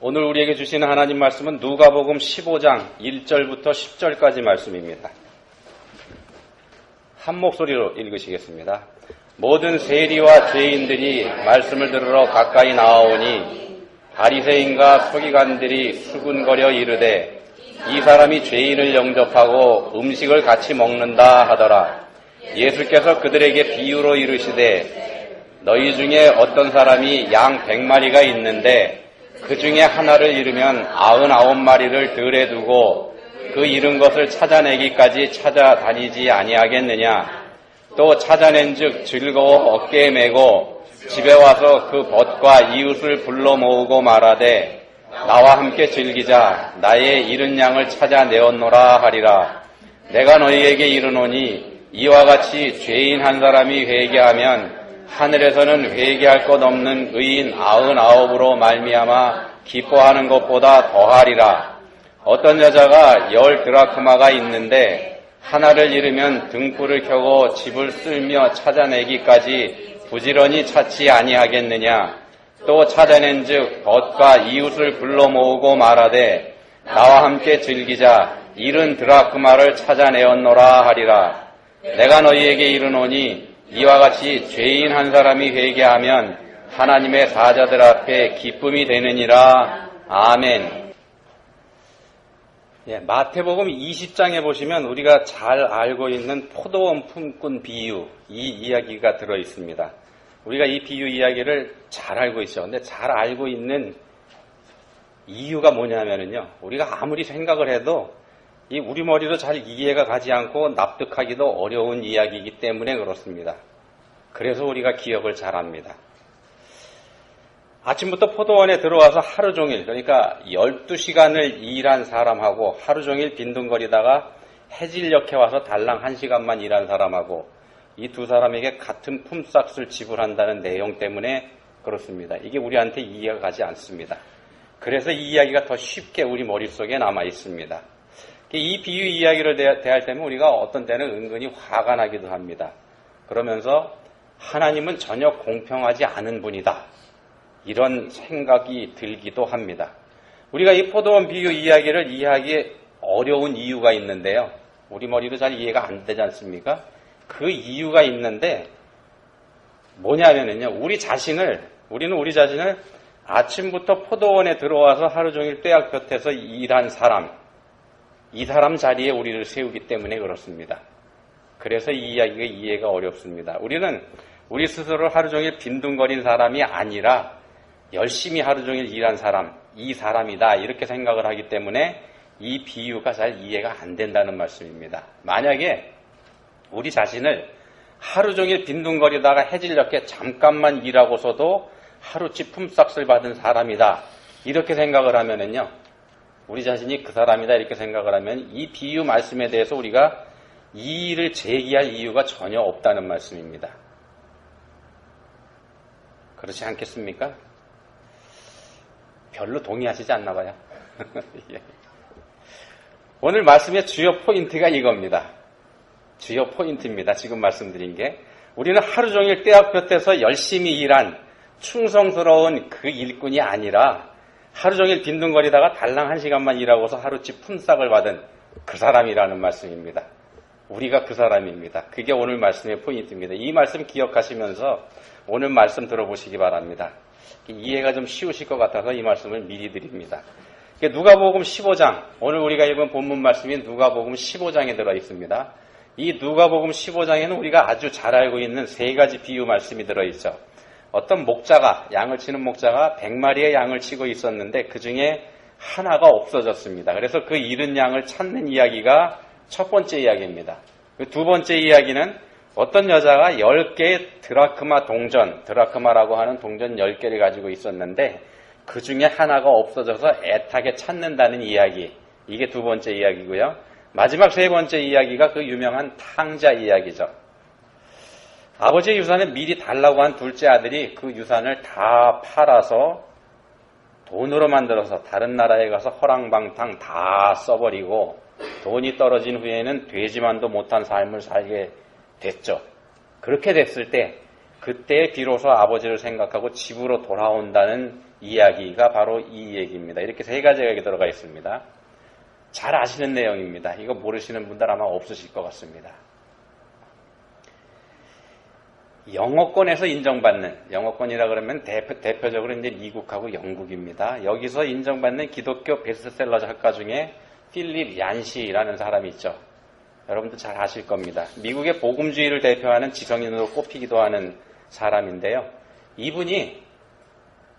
오늘 우리에게 주시는 하나님 말씀은 누가복음 15장 1절부터 10절까지 말씀입니다. 한 목소리로 읽으시겠습니다. 모든 세리와 죄인들이 말씀을 들으러 가까이 나아오니 바리새인과 서기관들이 수군거려 이르되 이 사람이 죄인을 영접하고 음식을 같이 먹는다 하더라. 예수께서 그들에게 비유로 이르시되 너희 중에 어떤 사람이 양 100마리가 있는데 그 중에 하나를 잃으면 99마리를 들에 두고 그 잃은 것을 찾아내기까지 찾아다니지 아니하겠느냐. 또 찾아낸즉 즐거워 어깨에 메고 집에 와서 그 벗과 이웃을 불러 모으고 말하되 나와 함께 즐기자. 나의 잃은 양을 찾아내었노라 하리라. 내가 너희에게 이르노니 이와 같이 죄인 한 사람이 회개하면 하늘에서는 회개할 것 없는 의인 99으로 말미암아 기뻐하는 것보다 더하리라. 어떤 여자가 10 드라크마가 있는데 하나를 잃으면 등불을 켜고 집을 쓸며 찾아내기까지 부지런히 찾지 아니하겠느냐. 또 찾아낸즉 벗과 이웃을 불러 모으고 말하되 나와 함께 즐기자. 잃은 드라크마를 찾아내었노라 하리라. 내가 너희에게 이르노니 이와 같이 죄인 한 사람이 회개하면 하나님의 사자들 앞에 기쁨이 되느니라. 아멘. 마태복음 20장에 보시면 우리가 잘 알고 있는 포도원 품꾼 비유, 이 이야기가 들어 있습니다. 우리가 이 비유 이야기를 잘 알고 있죠. 근데 잘 알고 있는 이유가 뭐냐면요, 우리가 아무리 생각을 해도 이 우리 머리로 잘 이해가 가지 않고 납득하기도 어려운 이야기이기 때문에 그렇습니다. 그래서 우리가 기억을 잘합니다. 아침부터 포도원에 들어와서 하루 종일, 그러니까 12시간을 일한 사람하고 하루 종일 빈둥거리다가 해질녘에 와서 달랑 1시간만 일한 사람하고 이 두 사람에게 같은 품삯을 지불한다는 내용 때문에 그렇습니다. 이게 우리한테 이해가 가지 않습니다. 그래서 이 이야기가 더 쉽게 우리 머릿속에 남아 있습니다. 이 비유 이야기를 대할 때면 우리가 어떤 때는 은근히 화가 나기도 합니다. 그러면서 하나님은 전혀 공평하지 않은 분이다, 이런 생각이 들기도 합니다. 우리가 이 포도원 비유 이야기를 이해하기 어려운 이유가 있는데요, 우리 머리로 잘 이해가 안 되지 않습니까? 그 이유가 있는데 뭐냐면요, 우리는 우리 자신을 아침부터 포도원에 들어와서 하루 종일 떼약볕에서 일한 사람, 이 사람 자리에 우리를 세우기 때문에 그렇습니다. 그래서 이 이야기가 이해가 어렵습니다. 우리는 우리 스스로를 하루 종일 빈둥거린 사람이 아니라 열심히 하루 종일 일한 사람, 이 사람이다, 이렇게 생각을 하기 때문에 이 비유가 잘 이해가 안 된다는 말씀입니다. 만약에 우리 자신을 하루 종일 빈둥거리다가 해질녘에 잠깐만 일하고서도 하루치 품삯을 받은 사람이다, 이렇게 생각을 하면은요, 우리 자신이 그 사람이다 이렇게 생각을 하면 이 비유 말씀에 대해서 우리가 이의를 제기할 이유가 전혀 없다는 말씀입니다. 그렇지 않겠습니까? 별로 동의하시지 않나 봐요. 예. 오늘 말씀의 주요 포인트가 이겁니다. 주요 포인트입니다. 지금 말씀드린 게, 우리는 하루 종일 떼약볕에서 열심히 일한 충성스러운 그 일꾼이 아니라 하루 종일 빈둥거리다가 달랑 1시간만 일하고서 하루치 품삯을 받은 그 사람이라는 말씀입니다. 우리가 그 사람입니다. 그게 오늘 말씀의 포인트입니다. 이 말씀 기억하시면서 오늘 말씀 들어보시기 바랍니다. 이해가 좀 쉬우실 것 같아서 이 말씀을 미리 드립니다. 누가복음 15장, 오늘 우리가 읽은 본문 말씀인 누가복음 15장에 들어 있습니다. 이 누가복음 15장에는 우리가 아주 잘 알고 있는 3가지 비유 말씀이 들어있죠. 어떤 목자가, 양을 치는 목자가 100마리의 양을 치고 있었는데 그 중에 하나가 없어졌습니다. 그래서 그 잃은 양을 찾는 이야기가 첫 번째 이야기입니다. 두 번째 이야기는 어떤 여자가 10개의 드라크마 동전, 드라크마라고 하는 동전 10개를 가지고 있었는데 그 중에 하나가 없어져서 애타게 찾는다는 이야기, 이게 두 번째 이야기고요. 마지막 세 번째 이야기가 그 유명한 탕자 이야기죠. 아버지의 유산을 미리 달라고 한 둘째 아들이 그 유산을 다 팔아서 돈으로 만들어서 다른 나라에 가서 허랑방탕 다 써버리고 돈이 떨어진 후에는 되지만도 못한 삶을 살게 됐죠. 그렇게 됐을 때 그때 비로소 아버지를 생각하고 집으로 돌아온다는 이야기가 바로 이 얘기입니다. 이렇게 세 가지가 여기 들어가 있습니다. 잘 아시는 내용입니다. 이거 모르시는 분들 아마 없으실 것 같습니다. 영어권에서 인정받는, 영어권이라 그러면 대표적으로 이제 미국하고 영국입니다. 여기서 인정받는 기독교 베스트셀러 작가 중에 필립 얀시라는 사람이 있죠. 여러분도 잘 아실 겁니다. 미국의 복음주의를 대표하는 지성인으로 꼽히기도 하는 사람인데요. 이분이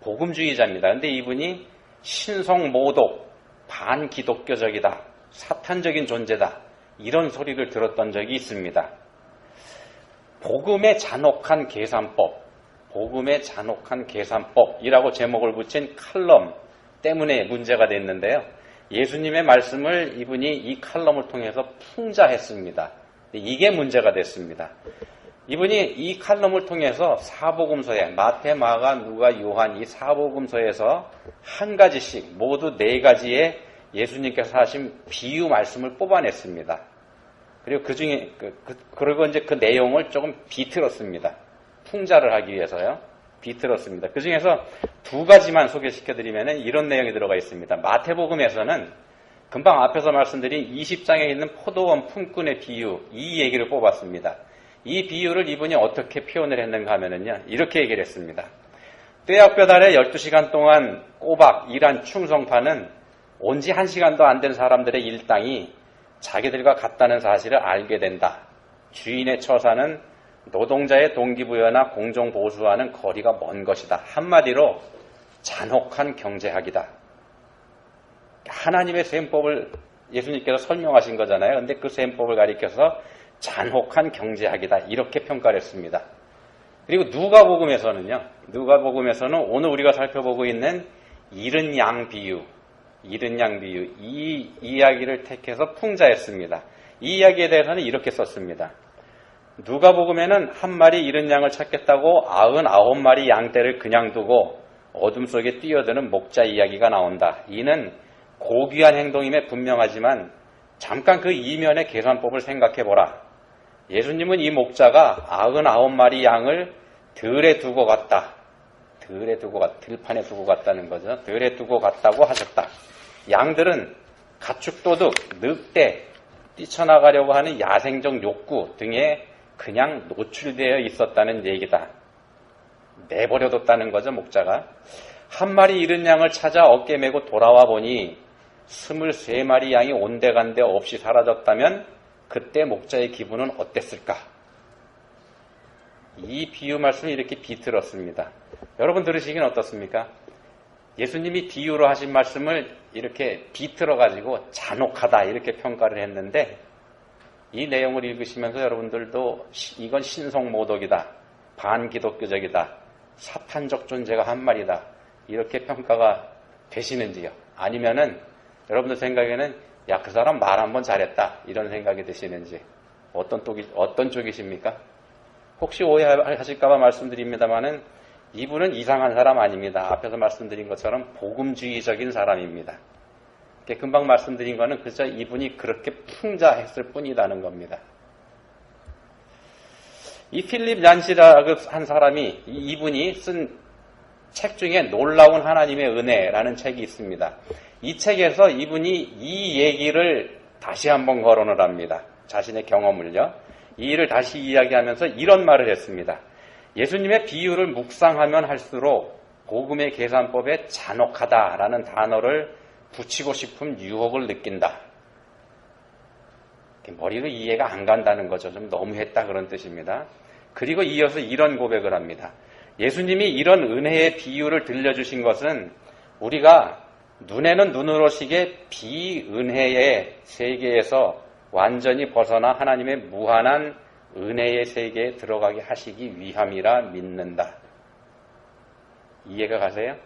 복음주의자입니다. 근데 이분이 신성모독, 반기독교적이다, 사탄적인 존재다, 이런 소리를 들었던 적이 있습니다. 복음의 잔혹한 계산법, 복음의 잔혹한 계산법이라고 제목을 붙인 칼럼 때문에 문제가 됐는데요. 예수님의 말씀을 이분이 이 칼럼을 통해서 풍자했습니다. 이게 문제가 됐습니다. 이분이 이 칼럼을 통해서 사복음서에 마태, 마가, 누가, 요한 이 사복음서에서 한 가지씩 모두 4가지의 예수님께서 하신 비유 말씀을 뽑아냈습니다. 그리고 그 중에 그리고 이제 그 내용을 조금 비틀었습니다. 풍자를 하기 위해서요. 비틀었습니다. 그 중에서 2가지만 소개시켜드리면 이런 내용이 들어가 있습니다. 마태복음에서는 금방 앞에서 말씀드린 20장에 있는 포도원 품꾼의 비유, 이 얘기를 뽑았습니다. 이 비유를 이분이 어떻게 표현을 했는가 하면은요, 이렇게 얘기를 했습니다. 떼약볕 아래 12시간 동안 꼬박 일한 충성파는 온 지 1시간도 안 된 사람들의 일당이 자기들과 같다는 사실을 알게 된다. 주인의 처사는 노동자의 동기부여나 공정보수와는 거리가 먼 것이다. 한마디로 잔혹한 경제학이다. 하나님의 셈법을 예수님께서 설명하신 거잖아요. 그런데 그 셈법을 가리켜서 잔혹한 경제학이다. 이렇게 평가를 했습니다. 그리고 누가복음에서는요. 누가복음에서는 오늘 우리가 살펴보고 있는 잃은 양 비유, 이 이야기를 택해서 풍자했습니다. 이 이야기에 대해서는 이렇게 썼습니다. 누가복음에는 한 마리 잃은 양을 찾겠다고 99마리 양떼를 그냥 두고 어둠 속에 뛰어드는 목자 이야기가 나온다. 이는 고귀한 행동임에 분명하지만 잠깐 그 이면의 계산법을 생각해보라. 예수님은 이 목자가 99마리 양을 들에 두고 갔다. 들판에 두고 갔다는 거죠. 들에 두고 갔다고 하셨다. 양들은 가축도둑, 늑대, 뛰쳐나가려고 하는 야생적 욕구 등에 그냥 노출되어 있었다는 얘기다. 내버려뒀다는 거죠, 목자가. 한 마리 잃은 양을 찾아 어깨 메고 돌아와 보니 23마리 양이 온데간데 없이 사라졌다면 그때 목자의 기분은 어땠을까? 이 비유 말씀을 이렇게 비틀었습니다. 여러분 들으시긴 어떻습니까? 예수님이 비유로 하신 말씀을 이렇게 비틀어가지고 잔혹하다 이렇게 평가를 했는데 이 내용을 읽으시면서 여러분들도 이건 신성모독이다, 반기독교적이다, 사탄적 존재가 한 말이다 이렇게 평가가 되시는지요? 아니면은 여러분들 생각에는 야, 그 사람 말 한번 잘했다 이런 생각이 드시는지 어떤 쪽이십니까? 혹시 오해하실까봐 말씀드립니다만은 이분은 이상한 사람 아닙니다. 앞에서 말씀드린 것처럼 복음주의적인 사람입니다. 금방 말씀드린 거는 그저 이분이 그렇게 풍자했을 뿐이라는 겁니다. 이 필립 얀시라고 한 사람이 이분이 쓴 책 중에 놀라운 하나님의 은혜라는 책이 있습니다. 이 책에서 이분이 이 얘기를 다시 한번 거론을 합니다. 자신의 경험을요. 이 일을 다시 이야기하면서 이런 말을 했습니다. 예수님의 비유를 묵상하면 할수록 복음의 계산법에 잔혹하다라는 단어를 붙이고 싶은 유혹을 느낀다. 머리로 이해가 안 간다는 거죠. 좀 너무했다 그런 뜻입니다. 그리고 이어서 이런 고백을 합니다. 예수님이 이런 은혜의 비유를 들려주신 것은 우리가 눈에는 눈으로시게 비은혜의 세계에서 완전히 벗어나 하나님의 무한한 은혜의 세계에 들어가게 하시기 위함이라 믿는다. 이해가 가세요?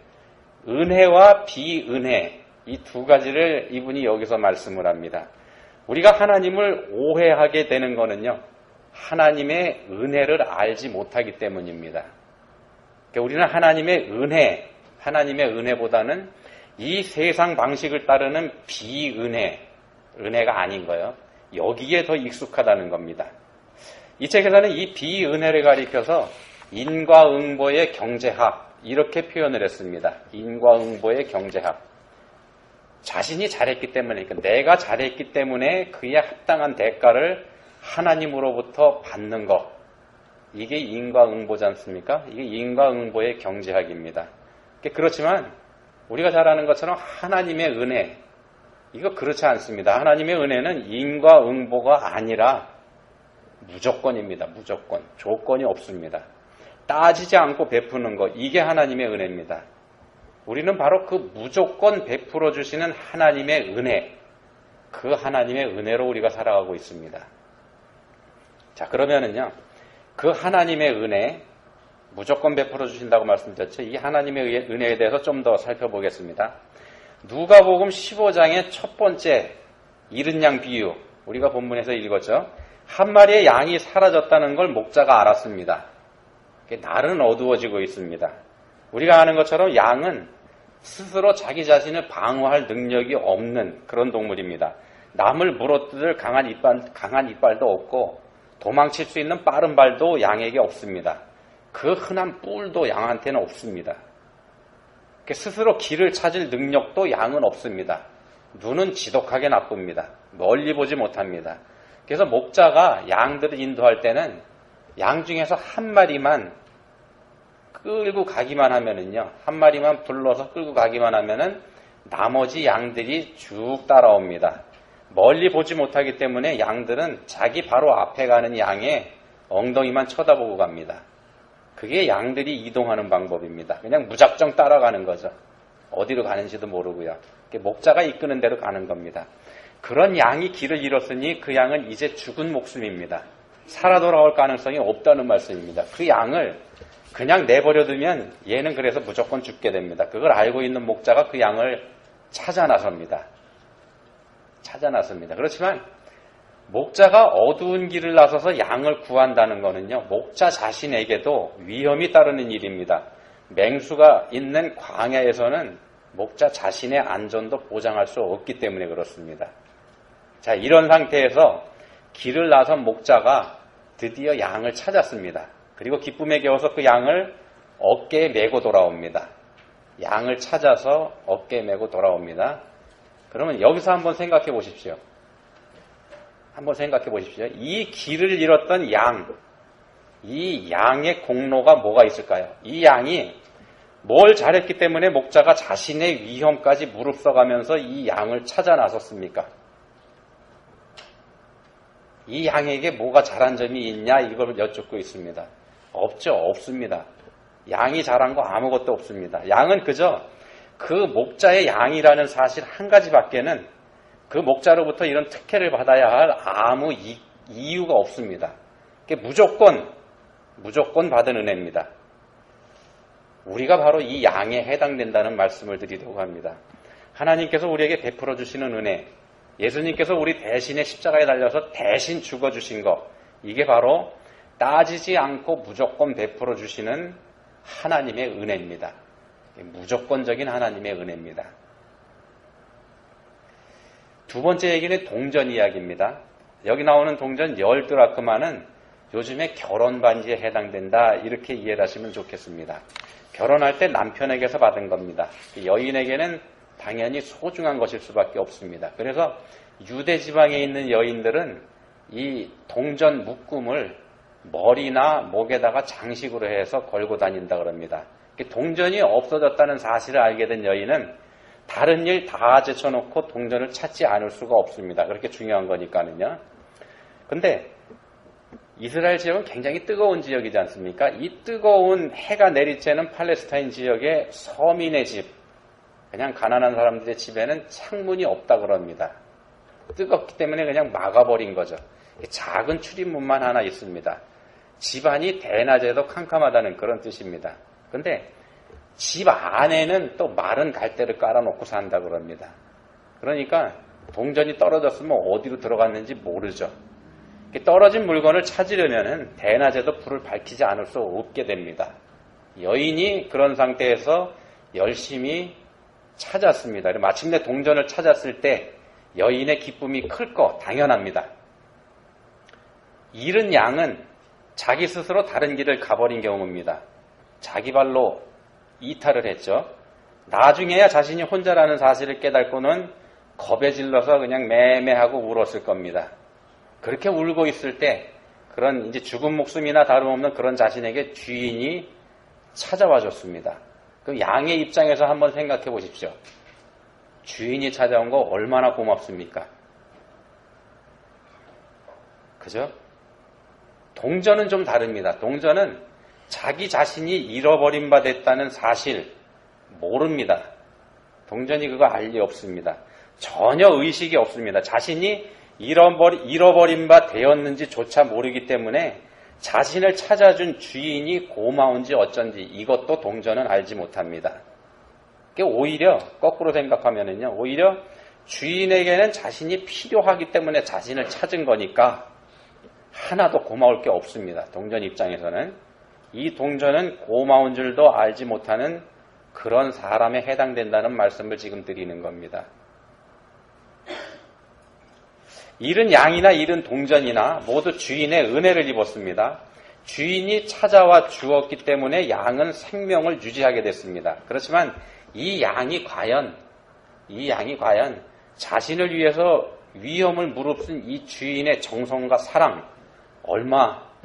은혜와 비은혜 이 2가지를 이분이 여기서 말씀을 합니다. 우리가 하나님을 오해하게 되는 거는요. 하나님의 은혜를 알지 못하기 때문입니다. 그러니까 우리는 하나님의 은혜보다는 이 세상 방식을 따르는 은혜가 아닌 거예요. 여기에 더 익숙하다는 겁니다. 이 책에서는 이 비은혜를 가리켜서 인과응보의 경제학 이렇게 표현을 했습니다. 인과응보의 경제학. 자신이 잘했기 때문에, 그러니까 내가 잘했기 때문에 그에 합당한 대가를 하나님으로부터 받는 것. 이게 인과응보지 않습니까? 이게 인과응보의 경제학입니다. 그렇지만 우리가 잘 아는 것처럼 하나님의 은혜, 이거 그렇지 않습니다. 하나님의 은혜는 인과응보가 아니라 무조건입니다. 무조건. 조건이 없습니다. 따지지 않고 베푸는 것, 이게 하나님의 은혜입니다. 우리는 바로 그 무조건 베풀어 주시는 하나님의 은혜, 그 하나님의 은혜로 우리가 살아가고 있습니다. 자, 그러면은요, 그 하나님의 은혜, 무조건 베풀어 주신다고 말씀드렸죠. 이 하나님의 은혜에 대해서 좀 더 살펴보겠습니다. 누가복음 15장의 첫 번째 잃은 양 비유, 우리가 본문에서 읽었죠. 한 마리의 양이 사라졌다는 걸 목자가 알았습니다. 날은 어두워지고 있습니다. 우리가 아는 것처럼 양은 스스로 자기 자신을 방어할 능력이 없는 그런 동물입니다. 남을 물어뜯을 강한 이빨도 없고 도망칠 수 있는 빠른 발도 양에게 없습니다. 그 흔한 뿔도 양한테는 없습니다. 스스로 길을 찾을 능력도 양은 없습니다. 눈은 지독하게 나쁩니다. 멀리 보지 못합니다. 그래서 목자가 양들을 인도할 때는 양 중에서 한 마리만 끌고 가기만 하면은요, 한 마리만 불러서 끌고 가기만 하면은 나머지 양들이 쭉 따라옵니다. 멀리 보지 못하기 때문에 양들은 자기 바로 앞에 가는 양의 엉덩이만 쳐다보고 갑니다. 그게 양들이 이동하는 방법입니다. 그냥 무작정 따라가는 거죠. 어디로 가는지도 모르고요. 목자가 이끄는 대로 가는 겁니다. 그런 양이 길을 잃었으니 그 양은 이제 죽은 목숨입니다. 살아 돌아올 가능성이 없다는 말씀입니다. 그 양을 그냥 내버려두면 얘는 그래서 무조건 죽게 됩니다. 그걸 알고 있는 목자가 그 양을 찾아 나섭니다. 그렇지만 목자가 어두운 길을 나서서 양을 구한다는 것은요, 목자 자신에게도 위험이 따르는 일입니다. 맹수가 있는 광야에서는 목자 자신의 안전도 보장할 수 없기 때문에 그렇습니다. 자, 이런 상태에서 길을 나선 목자가 드디어 양을 찾았습니다. 그리고 기쁨에 겨워서 그 양을 어깨에 메고 돌아옵니다. 양을 찾아서 어깨에 메고 돌아옵니다. 그러면 여기서 한번 생각해 보십시오. 이 길을 잃었던 양, 이 양의 공로가 뭐가 있을까요? 이 양이 뭘 잘했기 때문에 목자가 자신의 위험까지 무릅써가면서 이 양을 찾아 나섰습니까? 이 양에게 뭐가 잘한 점이 있냐, 이걸 여쭙고 있습니다. 없습니다. 양이 잘한 거 아무것도 없습니다. 양은 그저 그 목자의 양이라는 사실 한 가지밖에는 그 목자로부터 이런 특혜를 받아야 할 아무 이유가 없습니다. 무조건 받은 은혜입니다. 우리가 바로 이 양에 해당된다는 말씀을 드리려고 합니다. 하나님께서 우리에게 베풀어 주시는 은혜, 예수님께서 우리 대신에 십자가에 달려서 대신 죽어주신 것, 이게 바로 따지지 않고 무조건 베풀어 주시는 하나님의 은혜입니다. 무조건적인 하나님의 은혜입니다. 두 번째 얘기는 동전 이야기입니다. 여기 나오는 동전 10드라크마는 요즘에 결혼 반지에 해당된다, 이렇게 이해를 하시면 좋겠습니다. 결혼할 때 남편에게서 받은 겁니다. 여인에게는 당연히 소중한 것일 수밖에 없습니다. 그래서 유대 지방에 있는 여인들은 이 동전 묶음을 머리나 목에다가 장식으로 해서 걸고 다닌다 그럽니다. 동전이 없어졌다는 사실을 알게 된 여인은 다른 일 다 제쳐놓고 동전을 찾지 않을 수가 없습니다. 그렇게 중요한 거니까는요. 근데 이스라엘 지역은 굉장히 뜨거운 지역이지 않습니까? 이 뜨거운 해가 내리쬐는 팔레스타인 지역의 서민의 집, 그냥 가난한 사람들의 집에는 창문이 없다 그럽니다. 뜨겁기 때문에 그냥 막아버린 거죠. 작은 출입문만 하나 있습니다. 집안이 대낮에도 캄캄하다는 그런 뜻입니다. 근데 집 안에는 또 마른 갈대를 깔아놓고 산다 그럽니다. 그러니까 동전이 떨어졌으면 어디로 들어갔는지 모르죠. 떨어진 물건을 찾으려면 대낮에도 불을 밝히지 않을 수 없게 됩니다. 여인이 그런 상태에서 열심히 찾았습니다. 마침내 동전을 찾았을 때 여인의 기쁨이 클 거 당연합니다. 잃은 양은 자기 스스로 다른 길을 가버린 경우입니다. 자기 발로 이탈을 했죠. 나중에야 자신이 혼자라는 사실을 깨닫고는 겁에 질러서 그냥 매매하고 울었을 겁니다. 그렇게 울고 있을 때 그런 이제 죽은 목숨이나 다름없는 그런 자신에게 주인이 찾아와 줬습니다. 그 양의 입장에서 한번 생각해 보십시오. 주인이 찾아온 거 얼마나 고맙습니까? 그죠? 동전은 좀 다릅니다. 동전은 자기 자신이 잃어버린 바 됐다는 사실 모릅니다. 동전이 그거 알 리 없습니다. 전혀 의식이 없습니다. 자신이 잃어버린 바 되었는지조차 모르기 때문에 자신을 찾아준 주인이 고마운지 어쩐지 이것도 동전은 알지 못합니다. 오히려 거꾸로 생각하면은요, 오히려 주인에게는 자신이 필요하기 때문에 자신을 찾은 거니까 하나도 고마울 게 없습니다. 동전 입장에서는. 이 동전은 고마운 줄도 알지 못하는 그런 사람에 해당된다는 말씀을 지금 드리는 겁니다. 잃은 양이나 잃은 동전이나 모두 주인의 은혜를 입었습니다. 주인이 찾아와 주었기 때문에 양은 생명을 유지하게 됐습니다. 그렇지만 이 양이 과연 자신을 위해서 위험을 무릅쓴 이 주인의 정성과 사랑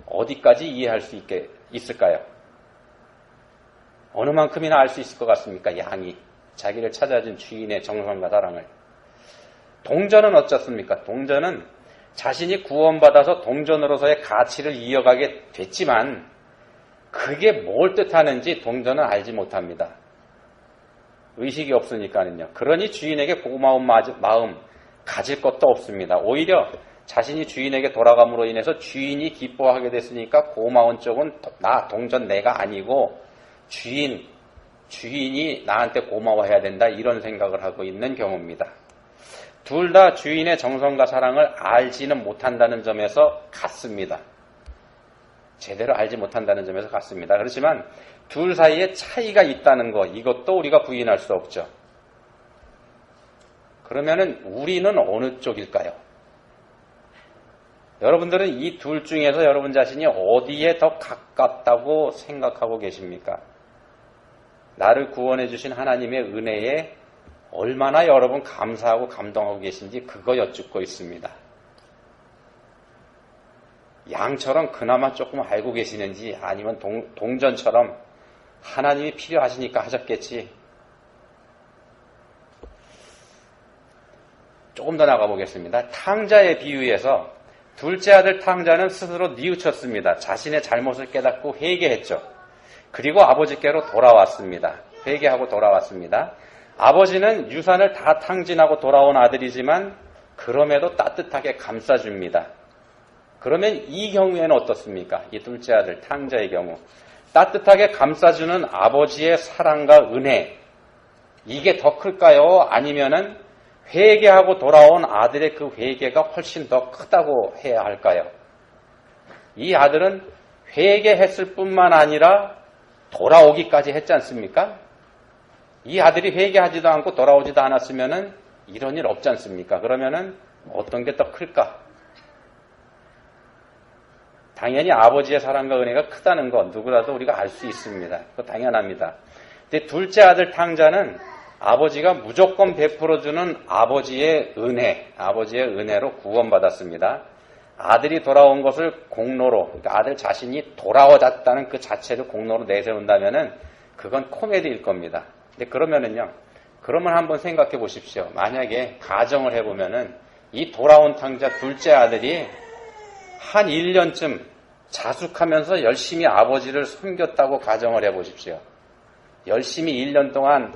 어디까지 이해할 수 있을까요? 어느 만큼이나 알 수 있을 것 같습니까? 양이 자기를 찾아준 주인의 정성과 사랑을. 동전은 어떻습니까? 동전은 자신이 구원받아서 동전으로서의 가치를 이어가게 됐지만 그게 뭘 뜻하는지 동전은 알지 못합니다. 의식이 없으니까는요. 그러니 주인에게 고마운 마음 가질 것도 없습니다. 오히려 자신이 주인에게 돌아감으로 인해서 주인이 기뻐하게 됐으니까 고마운 쪽은 동전 내가 아니고 주인이 나한테 고마워해야 된다 이런 생각을 하고 있는 경우입니다. 둘 다 주인의 정성과 사랑을 알지는 못한다는 점에서 같습니다. 제대로 알지 못한다는 점에서 같습니다. 그렇지만 둘 사이에 차이가 있다는 거 이것도 우리가 부인할 수 없죠. 그러면은 우리는 어느 쪽일까요? 여러분들은 이 둘 중에서 여러분 자신이 어디에 더 가깝다고 생각하고 계십니까? 나를 구원해 주신 하나님의 은혜에 얼마나 여러분 감사하고 감동하고 계신지 그거 여쭙고 있습니다. 양처럼 그나마 조금 알고 계시는지 아니면 동전처럼 하나님이 필요하시니까 하셨겠지. 조금 더 나가보겠습니다. 탕자의 비유에서 둘째 아들 탕자는 스스로 뉘우쳤습니다. 자신의 잘못을 깨닫고 회개했죠. 그리고 아버지께로 돌아왔습니다. 회개하고 돌아왔습니다. 아버지는 유산을 다 탕진하고 돌아온 아들이지만 그럼에도 따뜻하게 감싸줍니다. 그러면 이 경우에는 어떻습니까? 이 둘째 아들 탕자의 경우. 따뜻하게 감싸주는 아버지의 사랑과 은혜, 이게 더 클까요? 아니면은 회개하고 돌아온 아들의 그 회개가 훨씬 더 크다고 해야 할까요? 이 아들은 회개했을 뿐만 아니라 돌아오기까지 했지 않습니까? 이 아들이 회개하지도 않고 돌아오지도 않았으면은 이런 일 없지 않습니까? 그러면은 어떤 게 더 클까? 당연히 아버지의 사랑과 은혜가 크다는 것 누구라도 우리가 알 수 있습니다. 그거 당연합니다. 근데 둘째 아들 탕자는 아버지가 무조건 베풀어주는 아버지의 은혜로 구원받았습니다. 아들이 돌아온 것을 공로로, 그러니까 아들 자신이 돌아오졌다는 그 자체를 공로로 내세운다면은 그건 코미디일 겁니다. 근데 그러면 한번 생각해 보십시오. 만약에 가정을 해보면은 이 돌아온 탕자 둘째 아들이 한 1년쯤 자숙하면서 열심히 아버지를 섬겼다고 가정을 해보십시오. 열심히 1년 동안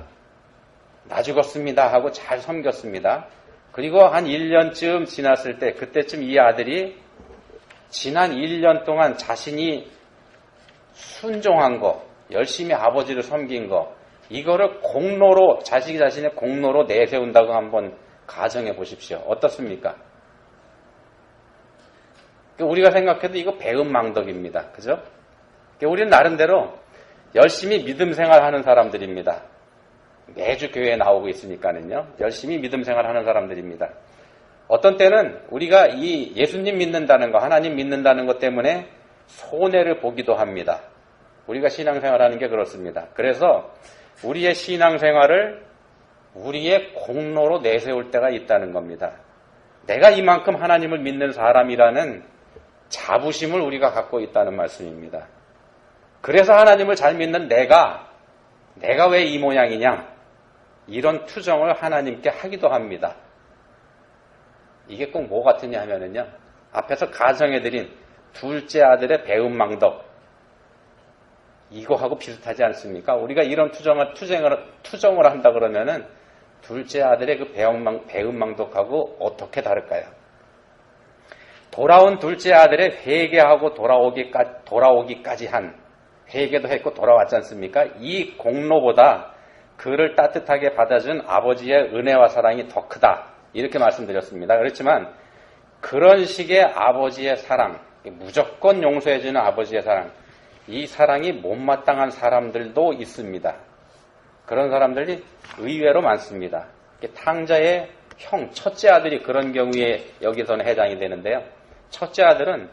나 죽었습니다 하고 잘 섬겼습니다. 그리고 한 1년쯤 지났을 때 그때쯤 이 아들이 지난 1년 동안 자신이 순종한 거, 열심히 아버지를 섬긴 거, 이거를 공로로, 자신의 공로로 내세운다고 한번 가정해 보십시오. 어떻습니까? 우리가 생각해도 이거 배은망덕입니다. 그죠? 우리는 나름대로 열심히 믿음 생활하는 사람들입니다. 매주 교회에 나오고 있으니까는요. 열심히 믿음 생활하는 사람들입니다. 어떤 때는 우리가 이 예수님 믿는다는 거, 하나님 믿는다는 것 때문에 손해를 보기도 합니다. 우리가 신앙생활하는 게 그렇습니다. 그래서 우리의 신앙생활을 우리의 공로로 내세울 때가 있다는 겁니다. 내가 이만큼 하나님을 믿는 사람이라는 자부심을 우리가 갖고 있다는 말씀입니다. 그래서 하나님을 잘 믿는 내가 왜 이 모양이냐? 이런 투정을 하나님께 하기도 합니다. 이게 꼭 뭐 같으냐 하면은요, 앞에서 가정해드린 둘째 아들의 배은망덕, 이거하고 비슷하지 않습니까? 우리가 이런 투정을 한다 그러면은 둘째 아들의 그 배은망덕하고 어떻게 다를까요? 돌아온 둘째 아들의 회개하고 돌아오기까지 한, 회개도 했고 돌아왔지 않습니까? 이 공로보다 그를 따뜻하게 받아준 아버지의 은혜와 사랑이 더 크다. 이렇게 말씀드렸습니다. 그렇지만 그런 식의 아버지의 사랑, 무조건 용서해주는 아버지의 사랑, 이 사랑이 못마땅한 사람들도 있습니다. 그런 사람들이 의외로 많습니다. 탕자의 형, 첫째 아들이 그런 경우에 여기서는 해당이 되는데요. 첫째 아들은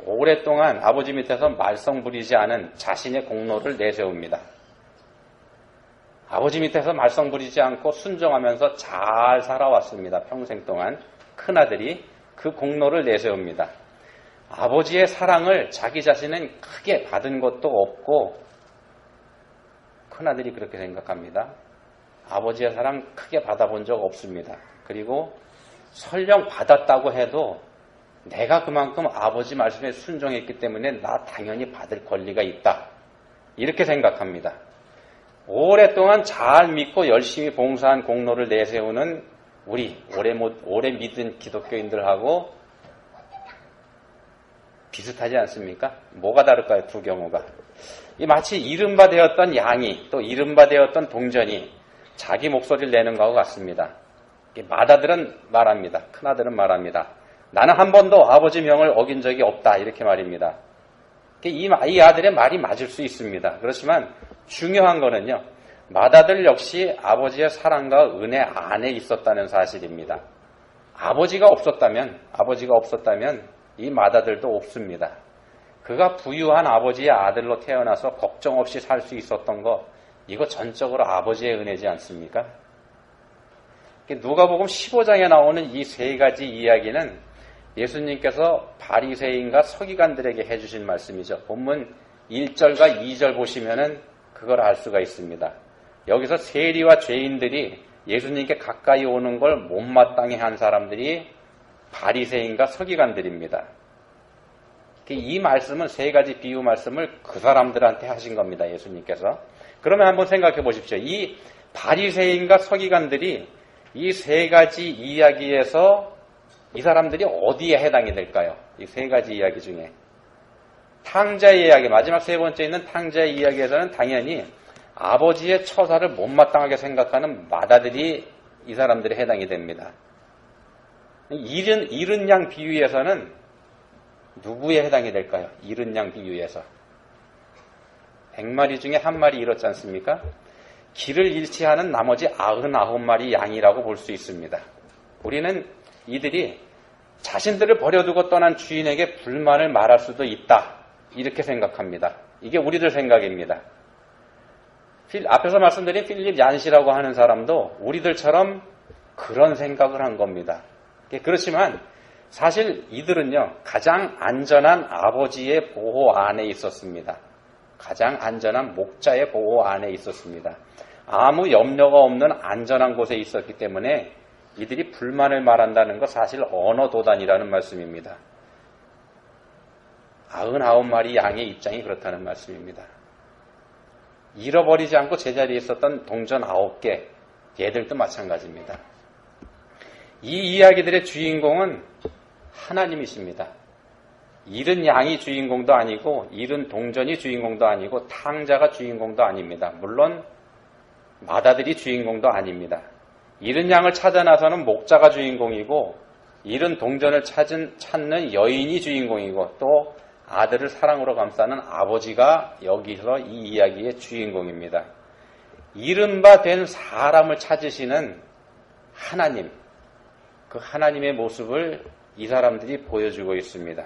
오랫동안 아버지 밑에서 말썽 부리지 않은 자신의 공로를 내세웁니다. 아버지 밑에서 말썽 부리지 않고 순종하면서 잘 살아왔습니다. 평생 동안 큰아들이 그 공로를 내세웁니다. 아버지의 사랑을 자기 자신은 크게 받은 것도 없고, 큰아들이 그렇게 생각합니다. 아버지의 사랑 크게 받아본 적 없습니다. 그리고 설령 받았다고 해도 내가 그만큼 아버지 말씀에 순종했기 때문에 나 당연히 받을 권리가 있다. 이렇게 생각합니다. 오랫동안 잘 믿고 열심히 봉사한 공로를 내세우는 우리 오래 믿은 기독교인들하고 비슷하지 않습니까? 뭐가 다를까요? 두 경우가. 마치 이른바 되었던 양이 또 이른바 되었던 동전이 자기 목소리를 내는 것과 같습니다. 맏아들은 말합니다. 큰아들은 말합니다. 나는 한 번도 아버지 명을 어긴 적이 없다. 이렇게 말입니다. 이 아들의 말이 맞을 수 있습니다. 그렇지만 중요한 거는요, 맏아들 역시 아버지의 사랑과 은혜 안에 있었다는 사실입니다. 아버지가 없었다면 이 맏아들도 없습니다. 그가 부유한 아버지의 아들로 태어나서 걱정 없이 살 수 있었던 거, 이거 전적으로 아버지의 은혜지 않습니까? 누가복음 15장에 나오는 이 세 가지 이야기는 예수님께서 바리새인과 서기관들에게 해주신 말씀이죠. 본문 1절과 2절 보시면은 그걸 알 수가 있습니다. 여기서 세리와 죄인들이 예수님께 가까이 오는 걸 못마땅해 한 사람들이 바리새인과 서기관들입니다. 이 말씀은 세 가지 비유 말씀을 그 사람들한테 하신 겁니다. 예수님께서. 그러면 한번 생각해 보십시오. 이 바리새인과 서기관들이 이 세 가지 이야기에서 이 사람들이 어디에 해당이 될까요? 이 세 가지 이야기 중에. 탕자의 이야기, 마지막 세 번째 있는 탕자의 이야기에서는 당연히 아버지의 처사를 못마땅하게 생각하는 맏아들이 이 사람들이 해당이 됩니다. 잃은 양 비유에서는 누구에 해당이 될까요? 잃은 양 비유에서. 100마리 중에 한 마리 잃었지 않습니까? 길을 잃지 않은 나머지 99마리 양이라고 볼 수 있습니다. 우리는 이들이 자신들을 버려두고 떠난 주인에게 불만을 말할 수도 있다. 이렇게 생각합니다. 이게 우리들 생각입니다. 앞에서 말씀드린 필립 얀시라고 하는 사람도 우리들처럼 그런 생각을 한 겁니다. 그렇지만 사실 이들은요, 가장 안전한 아버지의 보호 안에 있었습니다. 가장 안전한 목자의 보호 안에 있었습니다. 아무 염려가 없는 안전한 곳에 있었기 때문에 이들이 불만을 말한다는 것 사실 언어도단이라는 말씀입니다. 99마리 양의 입장이 그렇다는 말씀입니다. 잃어버리지 않고 제자리에 있었던 동전 9개, 얘들도 마찬가지입니다. 이 이야기들의 주인공은 하나님이십니다. 잃은 양이 주인공도 아니고 잃은 동전이 주인공도 아니고 탕자가 주인공도 아닙니다. 물론 맏아들이 주인공도 아닙니다. 잃은 양을 찾아 나서는 목자가 주인공이고 잃은 동전을 찾는 여인이 주인공이고 또 아들을 사랑으로 감싸는 아버지가 여기서 이 이야기의 주인공입니다. 잃은 바 된 사람을 찾으시는 하나님, 그 하나님의 모습을 이 사람들이 보여주고 있습니다.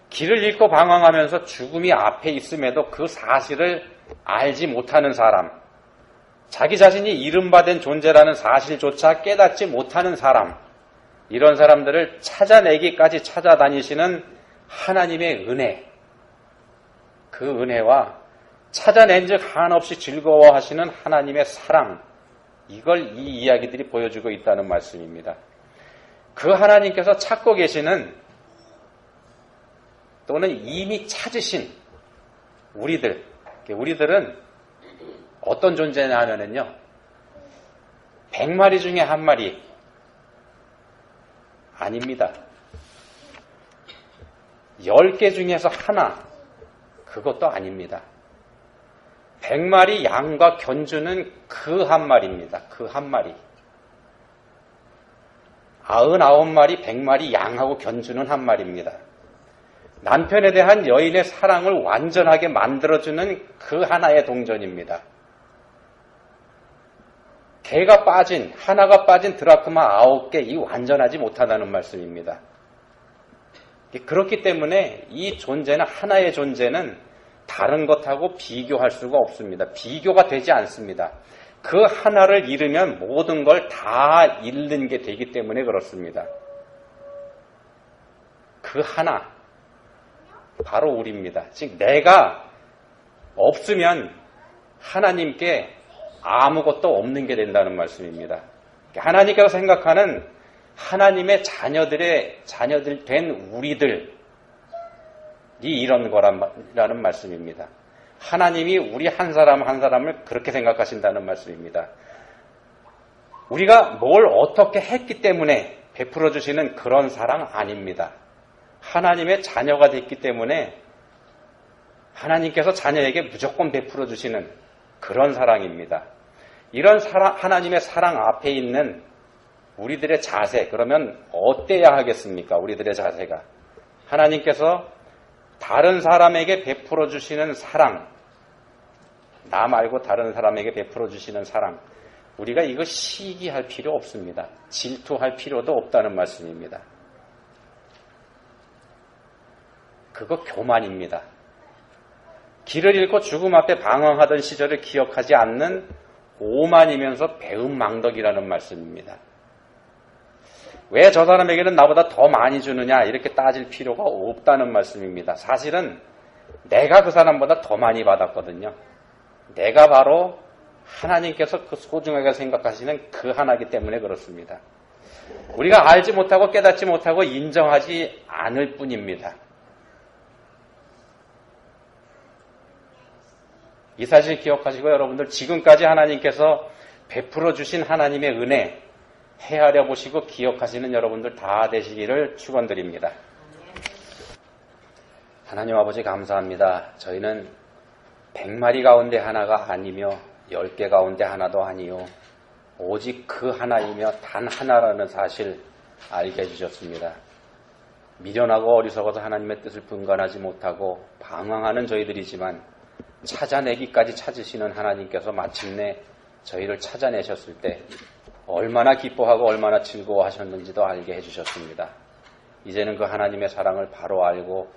길을 잃고 방황하면서 죽음이 앞에 있음에도 그 사실을 알지 못하는 사람, 자기 자신이 이름받은 존재라는 사실조차 깨닫지 못하는 사람, 이런 사람들을 찾아내기까지 찾아다니시는 하나님의 은혜, 그 은혜와 찾아낸 즉 한없이 즐거워하시는 하나님의 사랑, 이걸 이 이야기들이 보여주고 있다는 말씀입니다. 그 하나님께서 찾고 계시는 또는 이미 찾으신 우리들은 어떤 존재냐 하면은요, 100마리 중에 한 마리 아닙니다. 10개 중에서 하나, 그것도 아닙니다. 100마리 양과 견주는 그 한 마리입니다. 그 한 마리. 99마리, 100마리 양하고 견주는 한 마리입니다. 남편에 대한 여인의 사랑을 완전하게 만들어주는 그 하나의 동전입니다. 하나가 빠진 드라크마 9개, 이 완전하지 못하다는 말씀입니다. 그렇기 때문에 이 존재는, 하나의 존재는 다른 것하고 비교할 수가 없습니다. 비교가 되지 않습니다. 그 하나를 잃으면 모든 걸 다 잃는 게 되기 때문에 그렇습니다. 그 하나, 바로 우리입니다. 즉 내가 없으면 하나님께 아무것도 없는 게 된다는 말씀입니다. 하나님께서 생각하는 하나님의 자녀들 된 우리들이 이런 거라는 말씀입니다. 하나님이 우리 한 사람 한 사람을 그렇게 생각하신다는 말씀입니다. 우리가 뭘 어떻게 했기 때문에 베풀어 주시는 그런 사랑 아닙니다. 하나님의 자녀가 됐기 때문에 하나님께서 자녀에게 무조건 베풀어 주시는 그런 사랑입니다. 이런 하나님의 사랑 앞에 있는 우리들의 자세, 그러면 어때야 하겠습니까? 우리들의 자세가. 하나님께서 다른 사람에게 베풀어 주시는 사랑, 나 말고 다른 사람에게 베풀어 주시는 사랑, 우리가 이거 시기할 필요 없습니다. 질투할 필요도 없다는 말씀입니다. 그거 교만입니다. 길을 잃고 죽음 앞에 방황하던 시절을 기억하지 않는 오만이면서 배은망덕이라는 말씀입니다. 왜 저 사람에게는 나보다 더 많이 주느냐 이렇게 따질 필요가 없다는 말씀입니다. 사실은 내가 그 사람보다 더 많이 받았거든요. 내가 바로 하나님께서 그 소중하게 생각하시는 그 하나이기 때문에 그렇습니다. 우리가 알지 못하고 깨닫지 못하고 인정하지 않을 뿐입니다. 이 사실 기억하시고 여러분들 지금까지 하나님께서 베풀어 주신 하나님의 은혜 헤아려 보시고 기억하시는 여러분들 다 되시기를 축원드립니다. 하나님 아버지 감사합니다. 저희는 100마리 가운데 하나가 아니며 10개 가운데 하나도 아니요 오직 그 하나이며 단 하나라는 사실 알게 해주셨습니다. 미련하고 어리석어서 하나님의 뜻을 분간하지 못하고 방황하는 저희들이지만 찾아내기까지 찾으시는 하나님께서 마침내 저희를 찾아내셨을 때 얼마나 기뻐하고 얼마나 즐거워하셨는지도 알게 해주셨습니다. 이제는 그 하나님의 사랑을 바로 알고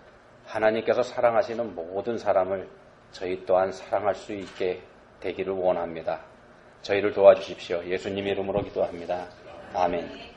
하나님께서 사랑하시는 모든 사람을 저희 또한 사랑할 수 있게 되기를 원합니다. 저희를 도와주십시오. 예수님 이름으로 기도합니다. 아멘.